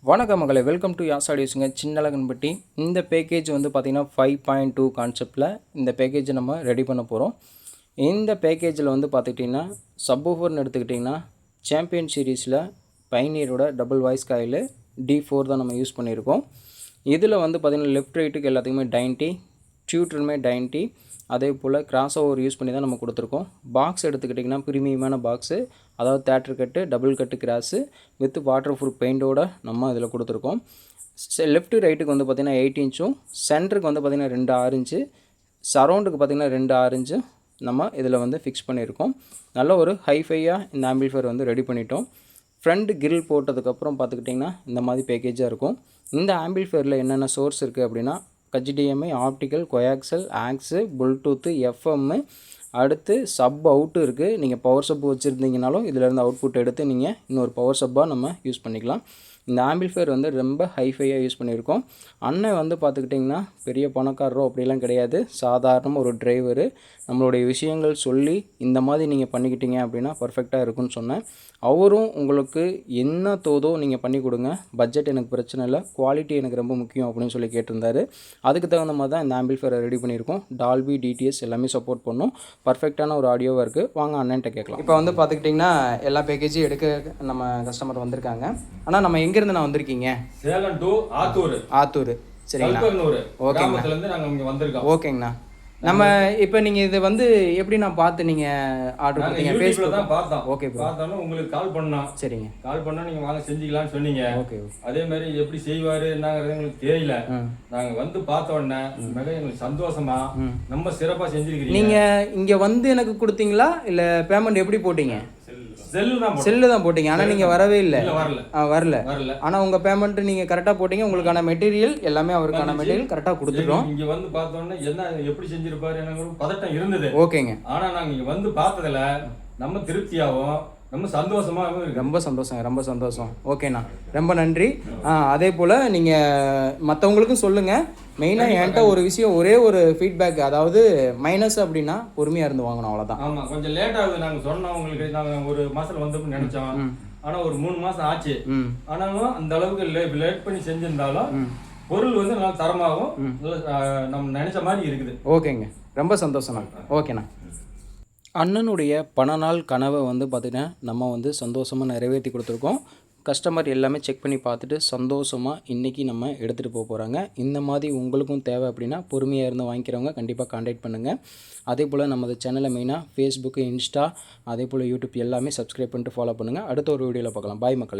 வணக்கம் மகளே, welcome to யாஸ் ஆடியோஸுங்க. சின்னலகன்பட்டி. இந்த பேக்கேஜ் வந்து பார்த்திங்கன்னா 5.2 கான்செப்டில் இந்த பேக்கேஜை நம்ம ரெடி பண்ண போகிறோம். இந்த பேக்கேஜில் வந்து பார்த்துக்கிட்டிங்கன்னா சப்வூஃபர்னு எடுத்துக்கிட்டிங்கன்னா சாம்பியன் சீரீஸில் பைனியரோட டபுள் வாய்ஸ் காயில் D4 தான் நம்ம யூஸ் பண்ணியிருக்கோம். இதில் வந்து பார்த்திங்கன்னா லெஃப்ட் ரைட்டுக்கு எல்லாத்துக்குமே 90, டியூட்டருமே 90, அதே போல் கிராஸ் ஓவர் யூஸ் பண்ணி தான் நம்ம கொடுத்துருக்கோம். பாக்ஸ் எடுத்துக்கிட்டிங்கன்னா ப்ரீமியமான பாக்ஸு, அதாவது தேட்டர் கட்டு, டபுள் கட்டு கிராஸு வித் வாட்டர் ப்ரூஃப் பெயிண்டோடு நம்ம இதில் கொடுத்துருக்கோம். லெஃப்ட்டு ரைட்டுக்கு வந்து பார்த்திங்கன்னா 8 இன்ச்சும், சென்டருக்கு வந்து பார்த்திங்கன்னா 2 6 இன்ச்சு, சரௌண்டுக்கு பார்த்திங்கன்னா 2 6 இன்ச்சு நம்ம இதில் வந்து ஃபிக்ஸ் பண்ணியிருக்கோம். நல்ல ஒரு ஹைஃபையாக இந்த ஆம்பிளிஃபையர் வந்து ரெடி பண்ணிட்டோம். ஃப்ரண்ட் கிரில் போட்டதுக்கப்புறம் பார்த்துக்கிட்டிங்கன்னா இந்த மாதிரி பேக்கேஜாக இருக்கும். இந்த ஆம்பிளிஃபையரில் என்னென்ன சோர்ஸ் இருக்குது அப்படின்னா HDMI, optical, coaxial, aux, bluetooth, FM, அடுத்து சப் அவுட்டு இருக்குது. நீங்கள் பவர் சப் வச்சுருந்தீங்கனாலும் இதிலேருந்து அவுட்புட் எடுத்து நீங்கள் இன்னொரு பவர் சப்பாக நம்ம யூஸ் பண்ணிக்கலாம். இந்த ஆம்பிளிஃபையர் வந்து ரொம்ப ஹைஃபையாக யூஸ் பண்ணியிருக்கோம். அண்ணன் வந்து பார்த்துக்கிட்டிங்கன்னா பெரிய பணக்காரரோ அப்படிலாம் கிடையாது. சாதாரண ஒரு டிரைவரு. நம்மளுடைய விஷயங்கள் சொல்லி இந்த மாதிரி நீங்கள் பண்ணிக்கிட்டீங்க அப்படின்னா பர்ஃபெக்டாக இருக்குன்னு சொன்னேன். அவரும் உங்களுக்கு என்ன தோதோ நீங்கள் பண்ணி கொடுங்க, பட்ஜெட் எனக்கு பிரச்சனை இல்லை, குவாலிட்டி எனக்கு ரொம்ப முக்கியம் அப்படின்னு சொல்லி கேட்டிருந்தாரு. அதுக்கு தகுந்த மாதிரி தான் இந்த ஆம்பிளிஃபையரை ரெடி பண்ணியிருக்கோம். டால்பி, டிடிஎஸ் எல்லாமே சப்போர்ட் பண்ணோம். பர்ஃபெக்டான ஒரு ஆடியோவாக இருக்குது. வாங்க அண்ணன்ட்ட கேட்கலாம். இப்போ வந்து பார்த்துக்கிட்டிங்கன்னா எல்லா பேக்கேஜும் எடுக்க நம்ம கஸ்டமர் வந்திருக்காங்க. ஆனால் நம்ம எங்கேருந்து நான் வந்திருக்கீங்க? சேலம் டு ஆத்தூர். சரிங்கண்ணா. ஓகேங்கண்ணா. ஓகேங்கண்ணா. நம்ம இப்போ நீங்கள் இது வந்து எப்படி நான் பார்த்து நீங்கள் ஆர்டர் கொடுத்தீங்க? ஃபேஸ்புக்கில் தான் பார்த்தோம். Okay bro. பார்த்தாலும் உங்களுக்கு கால் பண்ணோம். சரிங்க. கால் பண்ணால் நீங்கள் வாங்க செஞ்சுக்கலாம்னு சொன்னீங்க. ஓகே. அதே மாதிரி எப்படி செய்வார் என்னங்கிறது எங்களுக்கு தெரியல. நாங்கள் வந்து பார்த்த உடனே மிக எங்களுக்கு சந்தோஷமா ரொம்ப சிறப்பாக செஞ்சுருக்கீங்க. நீங்கள் இங்கே வந்து எனக்கு கொடுத்தீங்களா இல்லை பேமெண்ட் எப்படி போட்டீங்க? செல்லு தான் போட்டீங்க. ஆனால் நீங்கள் வரவே இல்லை. வரல. ஆனால் உங்கள் பேமெண்ட் நீங்கள் கரெக்டாக போட்டீங்க. உங்களுக்கான மெட்டீரியல் எல்லாமே அவருக்கான மெட்டீரியல் கரெக்டாக கொடுத்துட்டோம். இங்கே வந்து பார்த்தோன்னே என்ன எப்படி செஞ்சிருப்பாரு எனக்கு பதட்டம் இருந்தது. ஓகேங்க. ஆனால் நாங்கள் இங்கே வந்து பார்த்ததில் நம்ம திருப்தியாகவும் ரொம்ப சந்தோஷமாக இருக்கு. ரொம்ப சந்தோஷம். ஓகேண்ணா, ரொம்ப நன்றி. அதே போல் நீங்கள் மற்றவங்களுக்கும் சொல்லுங்கள். மெயினாக என்கிட்ட ஒரு விஷயம், ஒரே ஒரு ஃபீட்பேக், அதாவது மைனஸ் அப்படின்னா பொறுமையாக இருந்து வாங்கணும், அவ்வளோதான். ஆமாம், கொஞ்சம் லேட் ஆகுது. நாங்கள் சொன்னோம் உங்களுக்கு, நாங்கள் ஒரு மாதத்தில் வந்து நினச்சோம். ஆனால் ஒரு 3 மாதம் ஆச்சு. ஆனாலும் அந்த அளவுக்கு லேட் பண்ணி செஞ்சிருந்தாலும் பொருள் வந்து நல்லா தரமாகவும் நம்ம நினைச்ச மாதிரி இருக்குது. ஓகேங்க, ரொம்ப சந்தோஷம். ஓகேண்ணா. அண்ணனுடைய பல நாள் கனவை வந்து பார்த்திங்கன்னா நம்ம வந்து சந்தோஷமாக நிறைவேற்றி கொடுத்துருக்கோம். கஸ்டமர் எல்லாமே செக் பண்ணி பார்த்துட்டு சந்தோஷமாக இன்றைக்கி நம்ம எடுத்துகிட்டு போகிறாங்க. இந்த மாதிரி உங்களுக்கும் தேவை அப்படின்னா பொறுமையாக இருந்து வாங்கிக்கிறவங்க கண்டிப்பாக கான்டாக்ட் பண்ணுங்கள். அதே போல் நமது சேனலை மெயினாக ஃபேஸ்புக்கு, இன்ஸ்டா, அதே போல் யூடியூப் எல்லாமே சப்ஸ்கிரைப் பண்ணிட்டு ஃபாலோ பண்ணுங்கள். அடுத்த ஒரு வீடியோவில் பார்க்கலாம். பாய் மக்களே.